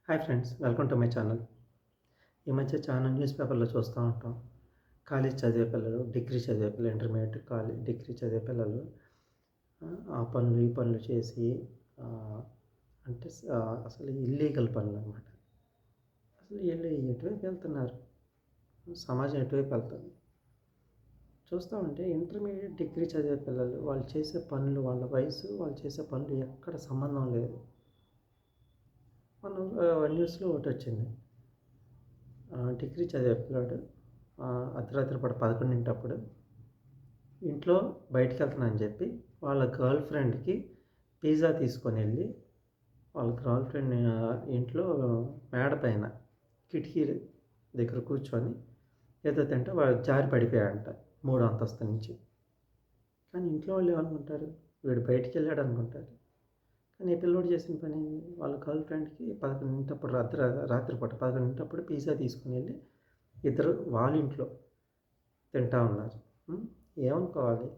Hi friends, welcome to my channel. ఈ మధ్య చాలా న్యూస్ పేపర్‌లో చూస్తూ ఉంటాం. కాలేజ్ చదివే పిల్లలు, డిగ్రీ చదివే పిల్లలు, ఇంటర్మీడియేట్, డిగ్రీ చదివే పిల్లలు ఆ పనులు, ఈ పనులు చేసి ఆహ్, అంటే అసలు ఇల్లీగల్ పనులనమాట. అసలు ఈళ్ళు ఎటువైపు వెళ్తున్నారు? సమాజం ఎటువైపు వెళ్తుంది? చూస్తా ఉంటే ఇంటర్మీడియేట్, డిగ్రీ చదివే పిల్లలు వాళ్ళు చేసే పనులు, వాళ్ళ వయసు, వాళ్ళు చేసే పనులు ఎక్కడ సంబంధం లేదు. మనం న్యూస్‌లో ఒకటొచ్చింది. డిగ్రీ చదివే పిల్లోడు అర్ధరాత్రి పూట 11 ఇంట్లో బయటికెళ్తున్నానని చెప్పి వాళ్ళ గర్ల్ ఫ్రెండ్‌కి పిజ్జా తీసుకొనెళ్ళి వాళ్ళ గర్ల్ ఫ్రెండ్ ఇంట్లో మేడ పైన కిటికీ దగ్గర కూర్చొని ఏదో తింటే వాడు జారి పడిపోయాడంట మూడో అంతస్తు నుంచి. కానీ ఇంట్లో వాళ్ళు ఏమనుకుంటారు? వీడు బయటికెళ్ళాడనుకుంటారు. కానీ ఈ పిల్లోడు చేసిన పని వాళ్ళ గర్ల్ ఫ్రెండ్‌కి 11 రాత్రి పూట 11 పిజ్జా తీసుకొనెళ్ళి ఇద్దరు వాళ్ళ ఇంట్లో తింటా ఉన్నారు. ఏమనుకోవాలి?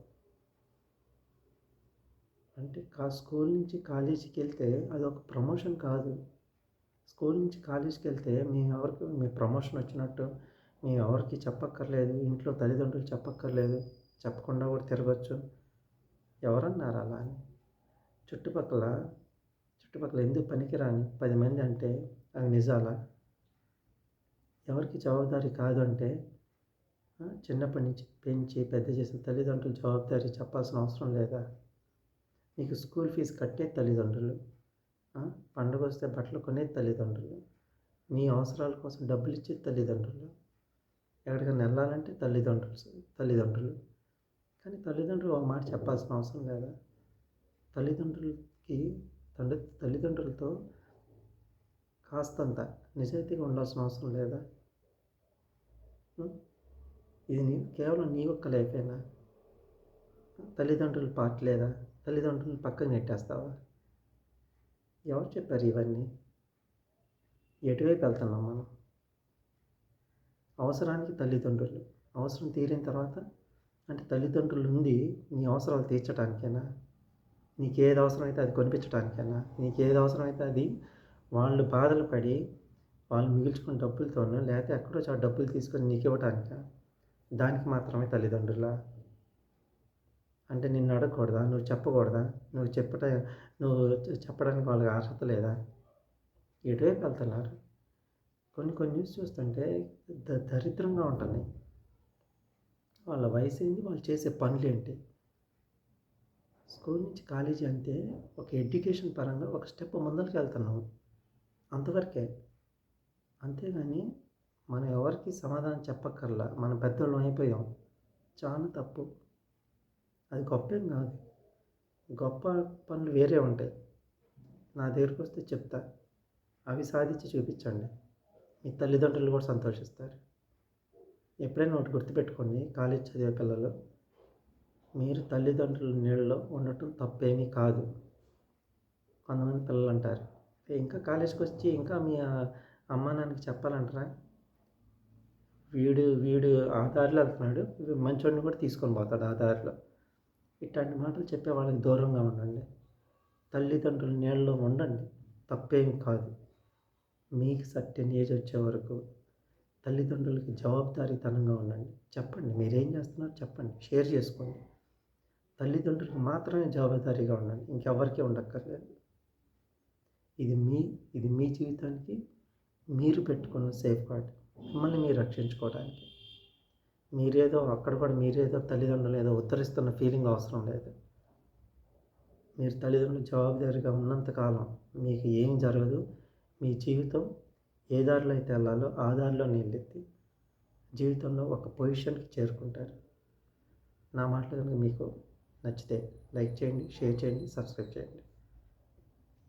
అంటే స్కూల్ నుంచి కాలేజీకెళ్తే అదొక ప్రమోషన్ కాదు. స్కూల్ నుంచి కాలేజీకెళ్తే మీ ప్రమోషన్ వచ్చినట్టు మేమెవరికీ చెప్పక్కర్లేదు. ఇంట్లో తల్లిదండ్రులు చెప్పక్కర్లేదు. చెప్పకుండా కూడా తిరగొచ్చు. ఎవరన్నారు అలా అని? చుట్టుపక్కల చుట్టుపక్కల ఎందుకు పనికిరాని 10 మంది అంటే అవి నిజాలా? ఎవరికి జవాబుదారీ కాదు అంటే చిన్నప్పటి నుంచి పెంచి పెద్ద చేసిన తల్లిదండ్రులు జవాబుదారీ చెప్పాల్సిన అవసరం లేదా? నీకు స్కూల్ ఫీజు కట్టేది తల్లిదండ్రులు. పండగొస్తే బట్టలు కొనేది తల్లిదండ్రులు. నీ అవసరాల కోసం డబ్బులిచ్చేది తల్లిదండ్రులు. ఎక్కడికైనా వెళ్ళాలంటే తల్లిదండ్రులు. కానీ తల్లిదండ్రులు ఒక మాట చెప్పాల్సిన అవసరం లేదా? తల్లిదండ్రులకి తల్లిదండ్రులతో కాస్తంత నిజాయితీగా ఉండాల్సిన అవసరం లేదా? ఇది కేవలం నీ ఒక్క లైఫేనా? తల్లిదండ్రుల పార్ట్ లేదా? తల్లిదండ్రులను పక్కకు నెట్టేస్తావా? ఎవరు చెప్పారు ఇవన్నీ? ఎటువైపు వెళ్తున్నాం మనం? అవసరానికి తల్లిదండ్రులు, అవసరం తీరిన తర్వాత అంటే తల్లిదండ్రులు ఉంది నీ అవసరాలు తీర్చడానికేనా? నీకేది అవసరమైతే అది కొనిపించడానికేనా? నీకేది అవసరమైతే అది వాళ్ళు బాధలు పడి వాళ్ళు మిగిల్చుకున్న డబ్బులతోనో లేకపోతే ఎక్కడో చోట డబ్బులు తీసుకొని నీకు ఇవ్వడానికా? దానికి మాత్రమే తల్లిదండ్రులా? అంటే నిన్ను అడగకూడదా? నువ్వు చెప్పకూడదా? నువ్వు చెప్పడానికి వాళ్ళకి అర్హత లేదా? ఎటువైపు వెళ్తున్నారు? కొన్ని న్యూస్ చూస్తుంటే దరిద్రంగా ఉంటున్నాయి. వాళ్ళ వయసు ఏంటి? వాళ్ళు చేసే పనులేంటి? స్కూల్ నుంచి కాలేజీ అంటే ఒక ఎడ్యుకేషన్ పరంగా ఒక స్టెప్ ముందరికి వెళ్తున్నాము, అంతవరకే. అంతేగాని మనం ఎవరికి సమాధానం చెప్పక్కర్లా. మనం పెద్దోళ్ళం అయిపోయాం. చాలా తప్పు. అది గొప్పేం కాదు. గొప్ప పనులు వేరే ఉంటాయి. నా దగ్గరికి వస్తే చెప్తా. అవి సాధించి చూపించండి. మీ తల్లిదండ్రులు కూడా సంతోషిస్తారు. ఎప్పుడైనా ఒకటి గుర్తుపెట్టుకోండి, కాలేజ్ చదివే పిల్లలు, మీరు తల్లిదండ్రుల నీళ్ళలో ఉండటం తప్పేమీ కాదు. కొంతమంది పిల్లలు అంటారు, ఇంకా కాలేజ్కి వచ్చి ఇంకా మీ అమ్మా నాన్నకి చెప్పాలంటారా? వీడు ఆ దారిలో వెళ్తున్నాడు, మంచోడిని కూడా తీసుకొని పోతాడు ఆ దారిలో. ఇట్లాంటి మాటలు చెప్పే వాళ్ళకి దూరంగా ఉండండి. తల్లిదండ్రుల నీళ్ళలో ఉండండి, తప్పేమి కాదు. మీకు సర్టెన్ ఏజ్ వచ్చే వరకు తల్లిదండ్రులకి జవాబుదారీతనంగా ఉండండి. చెప్పండి, మీరేం చేస్తున్నారో చెప్పండి, షేర్ చేసుకోండి. తల్లిదండ్రులకు మాత్రమే జవాబుదారీగా ఉండండి, ఇంకెవరికీ ఉండక్కర్లేదు. ఇది మీ జీవితానికి మీరు పెట్టుకున్న సేఫ్ గార్డ్, మిమ్మల్ని మీరు రక్షించుకోవడానికి. మీరేదో తల్లిదండ్రులు ఏదో ఉద్ధరిస్తున్న ఫీలింగ్ అవసరం లేదు. మీరు తల్లిదండ్రులు జవాబుదారీగా ఉన్నంతకాలం మీకు ఏం జరగదు. మీ జీవితం ఏ దారిలో అయితే వెళ్ళాలో ఆ దారిలోనే వెళ్ళిద్ది. జీవితంలో ఒక పొజిషన్కి చేరుకుంటారు. నా మాటలు కనుక మీకు నచ్చితే లైక్ చేయండి, షేర్ చేయండి, సబ్స్క్రైబ్ చేయండి.